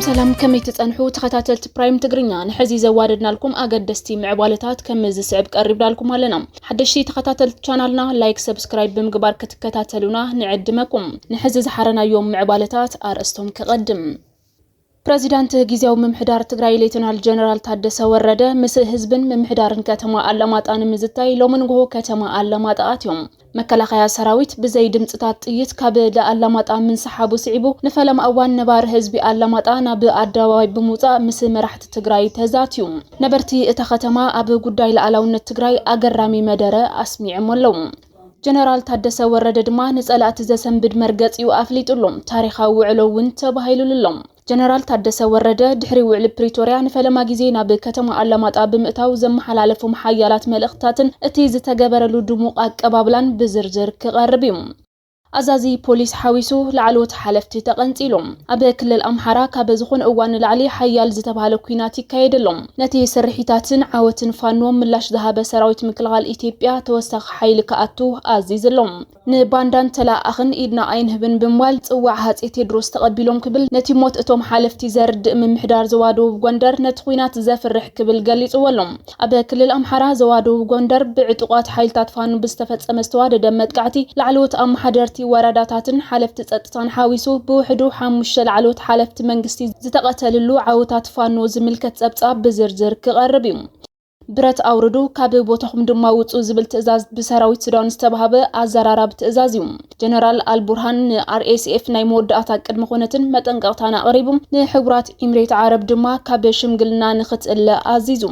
سلام كمي تتصنحو تخاتلت برايم تقرينا نحزي زوادنا لكم أقدستي معبالتات كم زسعب قربنا لكم هلنا حدشي تخاتلت شانلنا لايك سبسكرايب بمقبار كتكتاتلونا نعدمكم نحزي زحرنا يوم معبالتات أرستم كقدم بريزيدنت جيزاو ممحدار تግራይ ሌተናል ጀነራል ታደሰ ወረደ ምስ ህዝብን መምሕዳርን ከተማ አለማጣን ምዝታይ ሎምንጎ ከተማ አለማጣ አትዮም መከላኸያ ሰራዊት ብዘይ ድምጽታት ጥይት ካብ ለአለማጣ ምን ሰሓቡ ሲዒቡ ንፈለም አዋን ነባር ህዝቢ አለማጣ ናብ አደባባይ ብምውጻ ምስ መራሕቲ ትግራይ ተዛትዩ ነበርቲ እታ ከተማ ኣብ ጉዳይ ለአላውነት ትግራይ አገራሚ መደረ አስሚዕም ኣለው ጀነራል ታደሰ ወረደ ድማ ንጸላእቲ ዘሰንብድ መርገጽዩ አፍሊጡሎም ታሪኻዊ ውዕሎውን ተባሂሉሎም ጀነራል ታደሰ ወረደ ድሕሪ ውዕል ፕሪቶሪያ ንፈለማ ጊዜ ናብ ከተማ አለማጣ ብምእታው ዘመሓላለፉ መሓያላት መልእኽታትን እቲ ዝተገበረሉ ድሙቕ አቀባብላን ብዝርዝር ክቐርብ እዩ አዛዚ ፖሊስ ሓዊሱ ለዓልዎት ሓለፍቲ ተቐንጺሎም ኣብ ክልል ኣምሓራ ካብ ዝኾነ እዋን ላዕሊ ሓያል ዝተባሃለ ኩናት ይካየደሎም ነቲ ስርሒታትን ዓወትን ፋኖ ምላሽ ዝሃበ ሰራዊት ምክልኻል ኢትዮጵያ ተወሳኺ ሓይሊ ከኣቱ ኣዚዝሎም ንባንዳን ተላኣኽን ኢድና ኣይንህብን ብምባል ጽዋዕ ሃፀይ ቴድሮስ ተቐቢሎም ክብል ነቲ ሞት እቶም ሓለፍቲ ዘርድእ ምምሕዳር ዘዋደው ጎንደር ነቲ ኩናት ዘፍርሕ ክብል ገሊጽወሎም ኣብ ክልል ኣምሓራ ዘዋደው ጎንደር ብዕጡቋት ሓይልታት ፋኖ ብዝተፈጸመ ዝተዋደደ መጥቃዕቲ ለዓልዎት ኣመሓደርቲ ወረዳታትን ሓለፍቲ ጸጥታን ሓዊሱ ብውሕዱ 5 ለዓልዎት ሓለፍቲ መንግስቲ ዝተቐተልሉ ዓውታት ፋኖ ዝምልከት ጸብጻብ ብዝርዝር ክቐርብ እዩ ብረት አውርዱ ካብ ቦታኹም ድማ ውጹ ዝብል ትእዛዝ ብሰራዊት ሱዳን ዝተባሃበ አዘራራብ ትእዛዝ እዩ ጀነራል አልቡርሃን አርኤስኤፍ ናይ መወዳእታ ቅድመ ኹነትን መጠንቀቕታን አቕሪቡ ንሕቡራት ኤምሬት ዓረብ ድማ ካብ ሽምግልና ንኽትእለ አዚዙ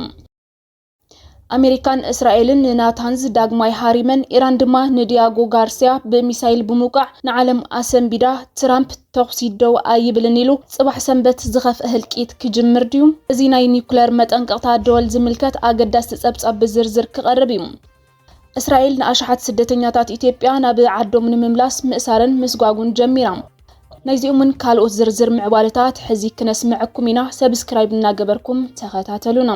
አሜሪካን እስራኤልን ናታንዝ ዳግማይ ሃሪመን ኢራን ድማ ንዲያጎ ጋርሲያ በሚሳይል ብምውቃዕ ንዓለም አሰንቢዳ ትራምፕ ተኽሲደው አይብልን ኢሉ ጽባሕ ሰንበት ዝኸፍአ ህልቂት ክጅምር ድዩ እዚ ናይ ኒውክሌር መጠንቀቕታ ደወል ዝምልከት አገዳስ ጸብጻብ ብዝርዝር ክቐርብ እዩ እስራኤል ንኣሽሓት ስደተኛታት ኢትዮጵያ ናብ ዓዶም ንምምላስ ምእሳርን ምስጓጉን ጀሚራ ናይዚኡምን ካልኦት ዝርዝር ምዕባለታት ሕዚ ክነስምዐኩም ኢና ሰብስክራይብ እናገበርኩም ተኸታተሉና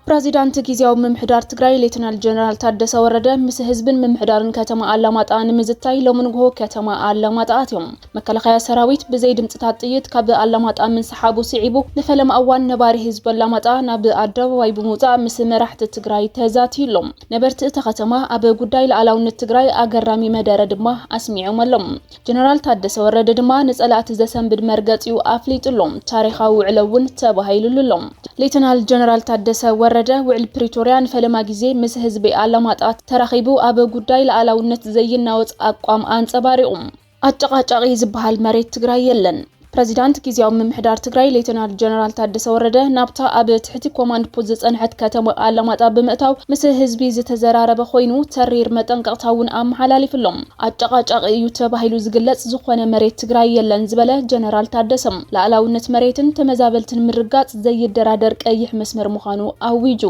ፕሬዚዳንት ጊዜያዊ ምምሕዳር ትግራይ ሌተናል ጀነራል ታደሰ ወረደ ምስ ህዝብን ምምሕዳርን ከተማ አለማጣ ንምዝታይ ሎምንጎ ከተማ አለማጣ አትዮም መከላኸያ ሰራዊት ብዘይ ድምጽታት ጥይት ካብ አለማጣ ምን ሰሓቡ ሲዒቡ ንፈለም አዋን ነባሪ ህዝብ አለማጣ ናብ አደባባይ ብምውጻእ ምስ መራሕቲ ትግራይ ተዛትዩሎም ነበርቲ እታ ከተማ ኣብ ጉዳይ ለአላውነት ትግራይ አገራሚ መደረ ድማ አስሚዖም ኣሎም ጀነራል ታደሰ ወረደ ድማ ንጸላእቲ ዘሰንብድ መርገጽዩ አፍሊጡሎም ታሪኻዊ ውዕሎውን ተባሂሉሎም ሌተናል ጀነራል ታደሰ ወረደ ውዕል ፕሪቶሪያ ንፈለማ ጊዜ ምስ ህዝቢ አለማጣት ተራኺቡ ኣብ ጉዳይ ለአላውነት ዘይናወጽ አቋም አንጸባሪቁ አጨቃጫቂ ዝበሃል መሬት ትግራይ የለን ፕሬዚዳንት ጊዜያዊ ምምሕዳር ትግራይ ሌተናል ጀነራል ታደሰ ወረደ ናብታ ኣብ ትሕቲ ኮማንድ ፖስት ዝጸንሐት ከተማ አለማጣ ብምእታው ምስ ህዝቢ ዝተዘራረበ ኮይኑ ተሪር መጠንቀቕታውን ኣመሓላሊፍሎም አጨቃጫቂ እዩ ተባሂሉ ዝግለጽ ዝኾነ መሬት ትግራይ የለን ዝበለ ጀነራል ታደሰም ለአላውነት መሬትን ተመዛበልትን ምርጋጽ ዘይደራደር ቀይሕ መስመር ምዃኑ ኣዊጁ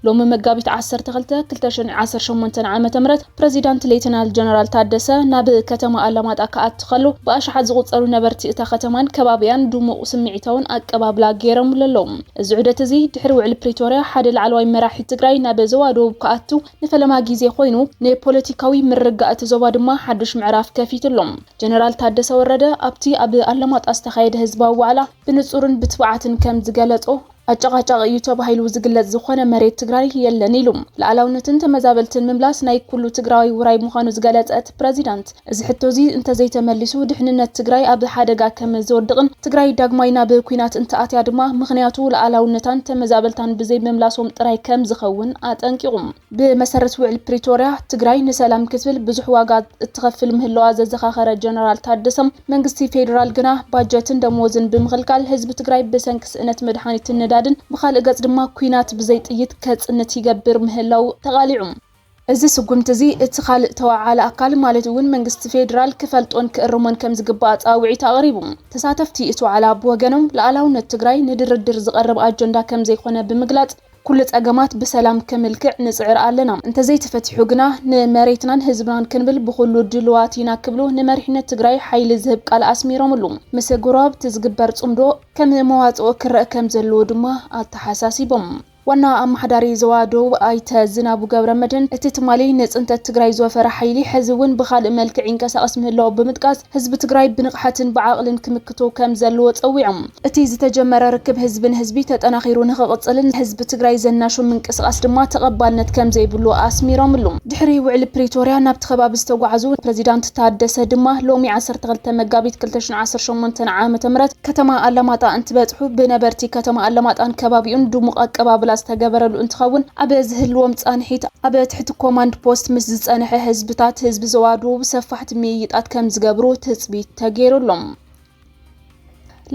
ሎሚ መጋቢት 12 2018 ዓመተ ምህረት ፕሬዚዳንት ሌተናል ጀነራል ታደሰ ናብ ከተማ አለማጣ ከኣትኸሉ ብኣሽሓት ዝቑጸሩ ነበርቲ እታ ከተማን ከባቢያን ድሙቕ ስምዒታውን አቀባብላ ገይሮም ለሎም እዚ ዑደት እዚ ድሕሪ ውዕል ፕሪቶሪያ ሓደ ላዕለዋይ መራሒ ትግራይ ናብ ዘዋደው ከኣቱ ንፈለማ ጊዜ ኮይኑ ንፖለቲካዊ ምርጋእቲ ዞባ ድማ ሓድሽ ምዕራፍ ከፊትሎም ጀነራል ታደሰ ወረደ ኣብቲ ኣብ አለማጣ ዝተኻየደ ህዝባዊ ዋዕላ ብንጹርን ብትብዓትን ከም ዝገለጾ አጨቃጫቂ እዩ ተባሂሉ ዝግለጽ ዝኾነ መሬት ትግራይ የለን ኢሉ ለአላውነትን ተመዛበልትን ምምላስ ናይ ኩሉ ትግራዊ ውራይ ምዃኑ ዝገለጸት ፕሬዚዳንት እዚ ሕቶዚ እንተዘይተመሊሱ ድሕንነት ትግራይ ኣብ ሓደጋ ከም ዝወድቕን ትግራይ ዳግማይ ናብ ኩናት እንተኣትያ ድማ ምኽንያቱ ለአላውነታን ተመዛበልታን ብዘይ መምላሶም ጥራይ ከም ዝኸውን አጠንቂቁም ብመሰረት ውዕል ፕሪቶሪያ ትግራይ ንሰላም ክትብል ብዙሕ ዋጋ እትኸፍል ምህላዋ ዘዘኻኸረ ጀነራል ታደሰም መንግስቲ ፌደራል ግና ባጀትን ደሞዝን ብምኽልካል ህዝቢ ትግራይ ብሰንኪ ስእነት መድሓኒትን ዳድን بخالق قصد ما كوينات بزي طيت كصنت يغبر مهلاو تقاليعم እዚ ስጉምት እዚ እትኻል ተዋዓለ አካል ማለት እውን መንግስት ፌደራል ክፈልጦን ክእርሞን ከም ዝግባእ ጻውዒት አቅሪቡ ተሳተፍቲ እትዋዓላ ብወገኖም ለአላውነት ትግራይ ንድርድር ዝቀርብ አጀንዳ ከም ዘይኮነ ብምግላጽ ኩሉ ጸገማት በሰላም ከመልክዕ ንጽዕር ኣለና እንተዘይ ተፈትሑ ግና ንመሬትናን ህዝብናን ክንብል ብኩሉ ድልዋቲና ክብሉ ንመሪሕነት ትግራይ ሓይሊ ዝህብ ቃል አስሚሮምሉ ምስ ጉራብ ትዝግበር ጽምዶ ከም መዋጽኦ ክረአ ከም ዘለዎ ድማ አተሓሳሲቦም ዋና አማሓዳሪ ዞባ ደቡብ ኣይተ ዝናቡ ገብረመድህን እቲ ትማሊ ንጽንተ ትግራይ ዝወፈረ ሓይሊ ሕዝውን ብኻልእ መልክዕ ይንቀሳቐስ ምህላው ብምጥቃስ ህዝቢ ትግራይ ብንቕሓትን ብዓቕልን ክምክቶ ከም ዘለዎ ጸዊዖም እቲ ዝተጀመረ ርክብ ህዝብን ህዝቢ ተጠናኺሩ ንኽቕጽልን ህዝቢ ትግራይ ዘናሹ ምንቅስቓስ ድማ ተቐባልነት ከም ዘይብሉ ኣስሚሮምሉ ድሕሪ ውዕሊ ፕሪቶርያ ናብቲ ከባቢ ዝተጓዓዙ ፕረዚዳንት ታደሰ ድማ ሎሚ 12 መጋቢት 2018 ዓመተ ምህረት ከተማ ኣላማጣ እንትበጽሑ ብነበርቲ ከተማ ኣላማጣን ከባቢኡን ድሙቕ ኣቀባብላ ዝተገበረሉ እንትኸውን ኣብ ዝህልዎም ጻንሒት ኣብ ትሕቲ ኮማንድ ፖስት ምስ ዝጸንሐ ህዝብታት ህዝቢ ዞባ ደቡብ ሰፋሕቲ ምይይጣት ከም ዝገብሩ ትጽቢት ተገይሩሎም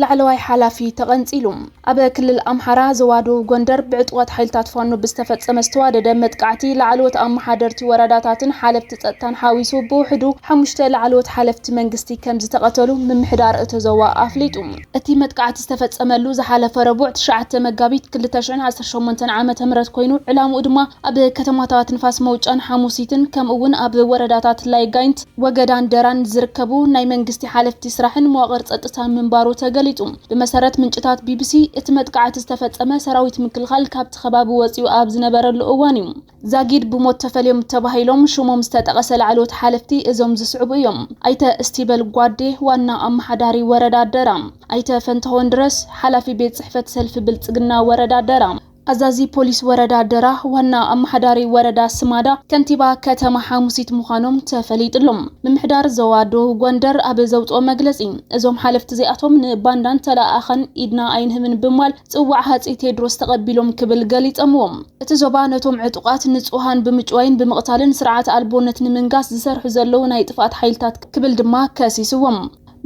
ላዕለዋይ ሓላፊ ተቐንጺሉ ኣብ ክልል ኣምሓራ ዞባ ደቡብ ጎንደር ብዕጡዋት ሓይልታት ፋኖ ብዝተፈጸመ ዝተዋደደ መጥቃዕቲ ላዕለዎት ኣመሓደርቲ ወረዳታትን ሓለፍቲ ጸጥታን ሓዊሱ ብውሕዱ 5 ላዕለዎት ሓለፍቲ መንግስቲ ከም ዝተቐተሉ ምምሕዳር እቲ ዞባ ኣፍሊጡ እቲ መጥቃዕቲ ዝተፈጸመሉ ዝሓለፈ ረቡዕ 9 መጋቢት 2018 ዓመተ ምህረት ኮይኑ ዕላምኡ ድማ ኣብ ከተማታት ንፋስ መውጫን ሓሙሲትን ከምኡውን ኣብ ወረዳታት ላይ ጋይንት ወገዳን ደራን ዝርከቡ ናይ መንግስቲ ሓለፍቲ ስራሕን መዋቕር ጸጥታ ምንባሩ ተገሊጹ بمسارات منشطات BBC اتمتقعت استفጸመ ሰራዊት ምክልኻል ካብቲ ከባቢ ወፂኡ ኣብ ዝነበረሉ እዋን እዩ ዛጊድ ብሞት ተፈልዮም ተባሂሎም ሽሞም ዝተጠቐሰ ላዕለዎት ሓለፍቲ እዞም ዝስዕቡ እዮም ኣይተ እስቲበል ጓዴ ዋና ኣመሓዳሪ ወረዳ ደራ ኣይተ ፈንተሆን ድረስ ሓላፊ ቤት ጽሕፈት ሰልፊ ብልጽግና ወረዳ ደራ አዛዚ ፖሊስ ወረዳ ደራ ዋና አማሓዳሪ ወረዳ ስማዳ ከንቲባ ከተማ ሓሙሲት ምዃኖም ተፈሊጥሎም ምምሕዳር ዞባ ደቡብ ጎንደር ኣብ ዘውጦ መግለጺ እዞም ሓለፍቲ እዚኣቶም ንባንዳን ተላኣኸን ኢድና ኣይንህብን ብምባል ጽዋዕ ሃፀይ ቴድሮስ ተቐቢሎም ክብል ገሊጸምዎም እቲ ዞባ ነቶም ዕጡቃት ንጹሃን ብምጭዋይን ብምቕታልን ስርዓት ኣልቦነት ንምንጋስ ዝሰርሑ ዘለዉ ናይ ጥፋት ሓይልታት ክብል ድማ ከሲስዎም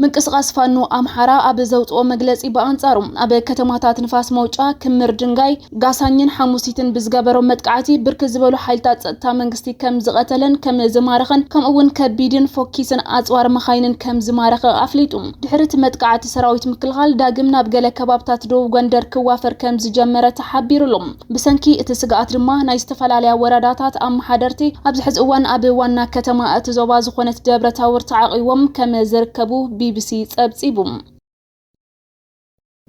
ምንቅስቃስ ፋኖ ኣምሓራ ኣብ ዘውጦ መግለጺ በኣንጻሩ ኣብ ከተማታት ንፋስ መውጫ ክምር ድንጋይ ጋሳኝን ሓሙሲትን ብዝገበሮም መጥቃዕቲ ብርክ ዝበሉ ሓይልታት ጸጥታ መንግስቲ ከም ዝቐተለን ከም ዝማረኸን ከምኡውን ከቢድን ፎኪስን ኣጽዋር መኻይንን ከም ዝማረኸ ኣፍሊጡ ድሕሪት መጥቃዕቲ ሰራዊት ምክልኻል ዳግም ናብ ገለ ከባብታት ደቡብ ጎንደር ክዋፈር ከም ዝጀመረ ተሓቢሩሎም ብሰንኪ እቲ ስግኣት ድማ ናይ ዝተፈላለዩ ወረዳታት ኣመሓደርቲ ኣብ ዝሕዝ እዋን ኣብ ዋና ከተማ እቲ ዞባ ዝኾነት ደብረ ታቦር ተዓቂቦም ከም ዝርከቡ BBC ጸብጺቡም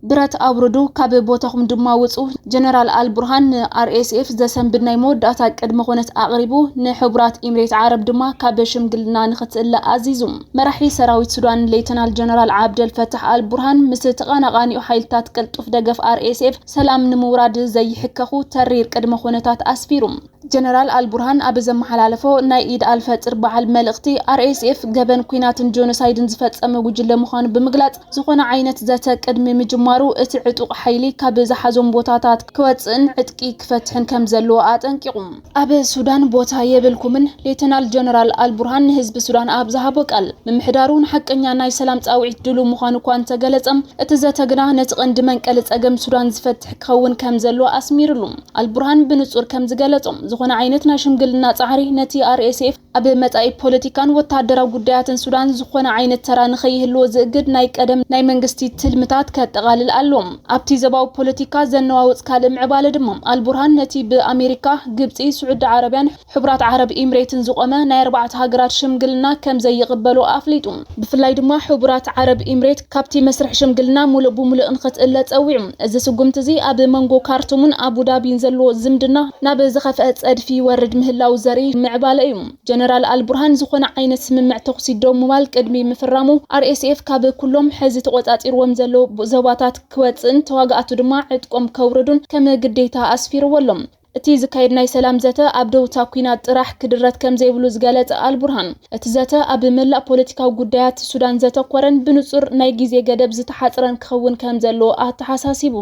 ብረት አውርዱ ካብ ቦታኹም ድማ ውጹ ጀነራል አልቡርሃን RSF ዘሰንብድ ናይ መወዳእታ ቅድመ ኾነት ኣቕሪቡ ንሕቡራት ኤምሬት ዓረብ ድማ ካብ ሽምግልና ንኽትእለ ኣዚዙ መራሒ ሰራዊት ሱዳን ሌተናል ጀነራል ዓብደል ፈታሕ አልቡርሃን ምስ ተቓናቃኒኡ ሓይልታት ቅልጡፍ ደገፍ RSF ሰላም ንምውራድ ዘይሕከኹ ተሪር ቅድመ ኾነታት ኣስፊሩ ጀነራል አልቡርሃን ኣብ ዘመሓላለፎ ናይ ኢድ አልፈጥር በዓል መልእኽቲ RSF ገበን ኩናትን ጆኖሳይድን ዝፈጸመ ጉጅለ ምዃኑ ብምግላጽ ዝኾነ ዓይነት ዘተ ቅድሚ ምጅማሩ እቲ ዕጡቕ ሓይሊ ካብ ዝሓዞም ቦታታት ክወጽእን ዕጥቂ ክፈትሕን ከም ዘለዎ ኣጠንቂቑ ኣብ ሱዳን ቦታ የብልኩምን ሌተናል ጀነራል አልቡርሃን ንህዝቢ ሱዳን ኣብ ዝሃቦ ቃል ምምሕዳሩን ሓቀኛ ናይ ሰላም ጻውዒት ድሉ ምዃኑ እኳ እንተገለጸም እቲ ዘተ ግና ነቲ ቀንዲ መንቀል ጸገም ሱዳን ዝፈትሕ ክኸውን ከም ዘለዎ ኣስሚሩሉ አልቡርሃን ብንጹር ከም ዝገለጾም ዝኾነ ዓይነት ናይ ሽምግልና ጻዕሪ ነቲ RSF ኣብ መጻኢ ፖለቲካን ወታደራዊ ጉዳያትን ሱዳን ዝኾነ ዓይነት ተራ ንኸይህልዎ ዝእግድ ናይ ቀደም ናይ መንግስቲ ትልምታት ከጠቓልል ኣሎም ኣብቲ ዘባው ፖለቲካ ዘነዋውጽ ካልእ ምዕባለ ድማ አልቡርሃን ነቲ ብኣሜሪካ ግብጺ ስዑድ ዓረብያን ሕቡራት ዓረብ ኤምሬትን ዝቆመ ናይ 4 ሃገራት ሽምግልና ከም ዘይቕበሉ ኣፍሊጡ ብፍላይ ድማ ሕቡራት ዓረብ ኤምሬት ካብቲ መስርሕ ሽምግልና ሙሉእ ብሙሉእ ንኽትእለ ጸዊዑ እዚ ስጉምቲ እዚ ኣብ መንጎ ካርቱምን ኣቡዳቢን ዘሎ ዝምድና ናብ ዝኸፍአ ጸድፊ ወርድ ምህላው ዘርኢ ምዕባለ እዩ ጀነራል አልቡርሃን ዝኾነ ዓይነት ስምምዕ ተኹሲ ደው ምባል ቅድሚ ምፍራሙ RSF ካብ ኩሎም ሕዚ ተቆጻጺርዎም ዘሎ ዞባታት ክወጽን ተዋጋኣቱ ድማ ዕጥቆም ከውርዱን ከም ግዴታ ኣስፊርዎሎም እቲ ዝካየድ ናይ ሰላም ዘተ ኣብ ደውታ ኩናት ጥራሕ ክድረት ከም ዘይብሉ ዝገለጸ አልቡርሃን እቲ ዘተ ኣብ መላእ ፖለቲካዊ ጉዳያት ሱዳን ዘተኮረን ብንጹር ናይ ግዜ ገደብ ዝተሓጽረን ክኸውን ከም ዘሎ ኣተሓሳሲቡ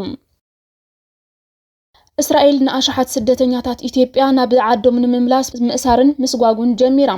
እስራኤል ንኣሽሓት ስደተኛታት ኢትዮጵያ ናብ ዓዶም ንምምላስ ምእሳርን ምስጓጉን ጀሚራ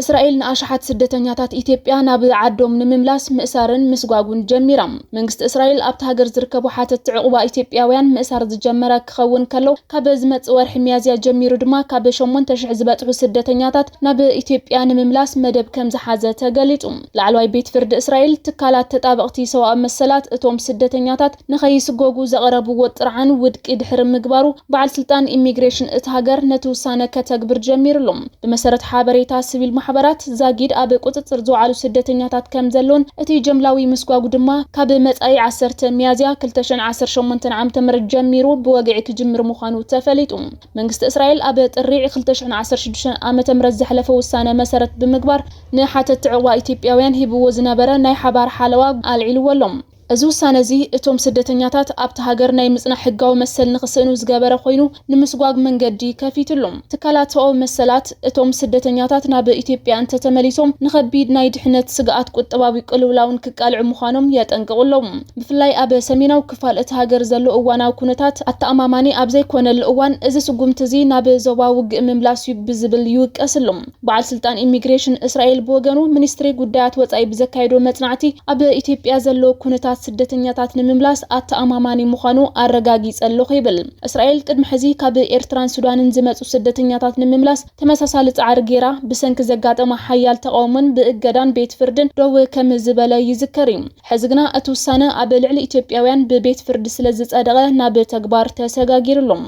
እስራኤል ንኣሽሓት ስደተኛታት ኢትዮጵያ ናብ ዓዶም ንምምላስ ምእሳርን ምስጓጉን ጀሚራ መንግስቲ እስራኤል ኣብቲ ሃገር ዝርከቡ ሓተት ዕቁባ ኢትዮጵያውያን ምእሳር ዝጀመረ ክኸውን ከሎ ካብ ዝመጽእ ወርሒ ሚያዝያ ጀሚሩ ድማ ካብ 8000 ዝበጽሑ ስደተኛታት ናብ ኢትዮጵያ ንምምላስ መደብ ከም ዝሓዘ ተገሊጹ ላዕለዋይ ቤት ፍርዲ እስራኤል ትካላት ተጣበቕቲ ሰብኣዊ መሰላት እቶም ስደተኛታት ንኸይስጎጉ ዘቕረብዎ ጥርዓን ውድቂ ድሕሪ ምግባሩ በዓል ስልጣን ኢሚግሬሽን እቲ ሃገር ነቲ ውሳነ ከተግብር ጀሚሩሎም ብመሰረት ሓበሬታ ሲቪል ማሕበራት ዛጊድ ኣብ ቁጥጥር ዝወዓሉ ስደተኛታት ከም ዘሎን እቲ ጀምላዊ ምስጓጉ ድማ ካብ መጻኢ 10 ሚያዝያ 2018 ዓ.ም ጀሚሩ ብወግዒ ክጅምር ምዃኑ ተፈሊጡ መንግስቲ እስራኤል ኣብ ጥሪ 2016 ዓ.ም ዘሕለፈ ውሳነ መሰረት ብምግባር ንሓተት ዕዋ ኢትዮጵያውያን ሂብዎ ዝነበረ ናይ ሓባር ሓለዋ ኣልዒልዎሎም እዚ ውሳነ እዚ እቶም ስደተኛታት ኣብቲ ሃገር ናይ ምጽናዕ ሕጋዊ መሰል ንኽስእኑ ዝገበረ ኮይኑ ንምስጓግ መንገዲ ከፊትሎም ትካላትኦ መሰላት እቶም ስደተኛታት ናብ ኢትዮጵያ እንተተመሊሶም ንኸቢድ ናይ ድሕነት ስግኣት ቁጠባዊ ቅልውላውን ክቃልዑ ምዃኖም የጠንቅቑሎም ብፍላይ ኣብ ሰሜናዊ ክፋል እቲ ሃገር ዘሎ እዋናዊ ኩነታት ኣተኣማማኒ ኣብ ዘይኮነሉ እዋን እዚ ስጉምቲ እዚ ናብ ዞባ ውግእ ምምላስ ብዝብል ይውቀስሎም በዓል ስልጣን ኢሚግሬሽን እስራኤል ብወገኑ ሚኒስትሪ ጉዳያት ወጻኢ ብዘካየዶ መጽናዕቲ ኣብ ኢትዮጵያ ዘሎ ኩነታት ስደተኛታት ንምምላስ ኣተኣማማኒ ምዃኑ ኣረጋጊጸለኹ ይብል እስራኤል ቅድሚ ሕዚ ካብ ኤርትራን ሱዳንን ዝመጹ ስደተኛታት ንምምላስ ተመሳሳሊ ጻዕሪ ጌራ ብሰንኪ ዘጋጠመ ሓያል ተቃውሞን ብእገዳን ቤት ፍርድን ደው ከም ዝበለ ይዝከር እዩ ሕዚ ግና እቲ ውሳነ ኣብ ልዕሊ ኢትዮጵያውያን ብቤት ፍርዲ ስለ ዝጸደቐ ናብ ተግባር ተሰጋጊሩሎም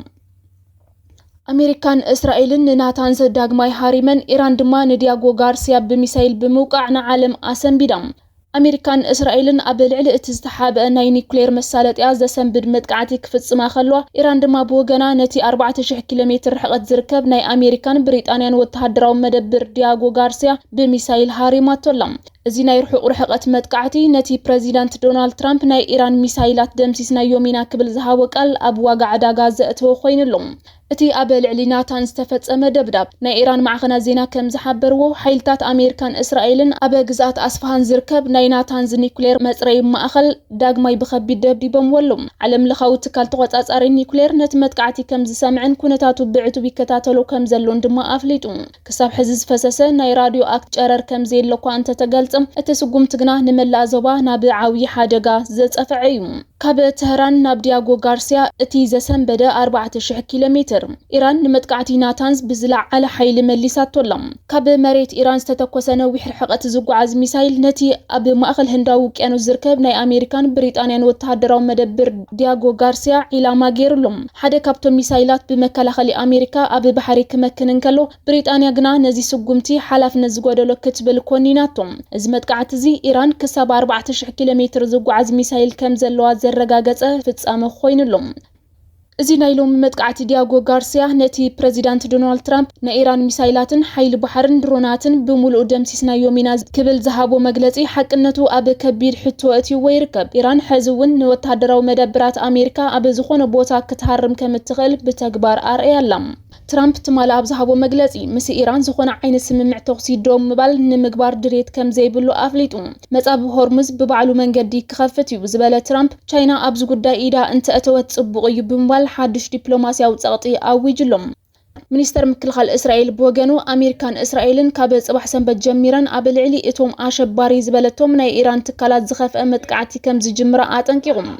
ኣሜሪካን እስራኤልን ንናታንዝ ዳግማይ ሃሪመን ኢራን ድማ ንዲያጎ ጋርሲያ ብሚሳይል ብምውቃዕ ንዓለም ኣሰንቢዳም ኣሜሪካን እስራኤልን ኣብ ልዕሊ እቲ ዝተሓበአ ናይ ኒውክሌር መሳለጥያ ዘሰንብድ መጥቃዕቲ ክፍጽማ ከለዋ ኢራን ድማ ብወገና ነቲ 4000 ኪሎሜትር ርሕቀት ዝርከብ ናይ ኣሜሪካን ብሪጣንያን ወተሃደራዊ መደብር ዲያጎ ጋርሲያ ብሚሳይል ሃሪማቶላ እዚ ናይ ርሑቕ ርሕቀት መጥቃዕቲ ነቲ ፕሬዚዳንት ዶናልድ ትራምፕ ናይ ኢራን ሚሳይላት ደምሲስናዮ ሚና ክብል ዝሃቦ ቃል ኣብ ዋጋ ዕዳጋ ዘእተወ ኮይኑሎም እቲ ኣብ ልዕሊ ናታን ዝተፈጸመ ደብዳብ ናይ ኢራን ማዕኸናት ዜና ከም ዝሓበርዎ ሓይልታት ኣሜሪካን እስራኤልን ኣብ ግዛት ኣስፋሃን ዝርከብ ናይ ናታንዝ ኒውክሌር መጽረይ ማእኸል ዳግማይ ብኸቢድ ደብዲቦምዎሎም ዓለም ለኻዊ ትካል ተቆጻጻሪ ኒውክሌር ነቲ መጥቃዕቲ ከም ዝሰምዕን ኩነታቱ ብዕቱብ ይከታተሎ ከም ዘሎን ድማ ኣፍሊጡ ክሳብ ሕዚ ዝፈሰሰ ናይ ራድዮ ኣክት ጨረር ከም ዘየለ እኳ እንተተገልጸም እቲ ስጉምቲ ግና ንመላእ ዞባ ናብ ዓብዪ ሓደጋ ዘጸፍዐ እዩ ካብ ተህራን ናብ ዲያጎ ጋርሲያ እቲ ዘሰንበደ 4000 ኪሎሜትር ኢራን ንመጥቃዕቲ ናታንዝ ብዝለዓለ ሓይሊ መሊሳቶላ ካብ መሬት ኢራን ዝተተኮሰ ነዊሕ ርሕቀት ዝጓዓዝ ሚሳይል ነቲ ኣብ ማእኸል ህንዳዊ ውቅያኖስ ዝርከብ ናይ ኣሜሪካን ብሪጣንያን ወተሃደራዊ መደብር ዲያጎ ጋርሲያ ኢላማ ገይሩሎም ሓደ ካብቶም ሚሳይላት ብመከላኸሊ ኣሜሪካ ኣብ ባሕሪ ክመክን እንከሎ ብሪጣንያ ግና ነዚ ስጉምቲ ሓላፍነት ዝጎደሎ ክትብል ኮኒናቶም እዚ መጥቃዕቲ እዚ ኢራን ክሳብ 4000 ኪሎሜትር ዝጓዓዝ ሚሳይል ከም ዘለዋ ዘረጋገጸ ፍጻመ ኮይኑሎም እዚ ናይ ሎሚ መጥቃዕቲ ዲያጎ ጋርሲያ ነቲ ፕሬዚዳንት ዶናልድ ትራምፕ ንኢራን ሚሳይላትን ሓይሊ ባሕርን ድሮናትን ብምሉእ ደምሲስናዮ ሚና ክብል ዝሃቦ መግለጺ ሓቅነቱ ኣብ ከቢድ ሕቶ እትይዎ ይርከብ ኢራን ሕዚ እውን ንወተሃደራዊ መደብራት ኣሜሪካ ኣብ ዝኾነ ቦታ ክትሃርም ከም እትኽእል ብተግባር ኣርእያላ ትራምፕ ትማል ኣብ ዝሃቦ መግለጺ ምስ ኢራን ዝኾነ ዓይነት ስምምዕ ተኽሲ ዶ ምባል ንምግባር ድሬት ከም ዘይብሉ ኣፍሊጡ መጻብ ሆርሙዝ ብባዕሉ መንገዲ ክኸፍት እዩ ዝበለ ትራምፕ ቻይና ኣብዚ ጉዳይ ኢዳ እንተእተወት ጽቡቕ እዩ ብምባል ሓድሽ ዲፕሎማስያዊ ጸቕጢ ኣዊጅሎም ሚኒስተር ምክልኻል እስራኤል ብወገኑ ኣሜሪካን እስራኤልን ካብ ጽባሕ ሰንበት ጀሚረን ኣብ ልዕሊ እቶም ኣሸባሪ ዝበለቶም ናይ ኢራን ትካላት ዝኸፍአ መጥቃዕቲ ከም ዝጅምራ ኣጠንቂቖም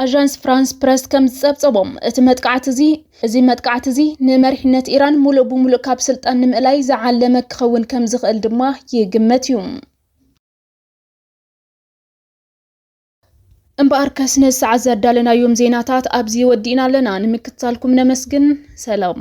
ኣጃንስ ፍራንስ ፕረስ ከም ዝጸብጸቦም እቲ መጥቃዕቲ እዚ ንመሪሕነት ኢራን ሙሉእ ብሙሉእ ካብ ስልጣን ንምእላይ ዝዓለመ ክኸውን ከም ዝኽእል ድማ ይግመት እዩ እምበኣር ከስነ ሰዓት ዘዳለናዮም ዜናታት ኣብዚ ወዲእና ኣለና ንምክትታልኩም ነመስግን ሰላም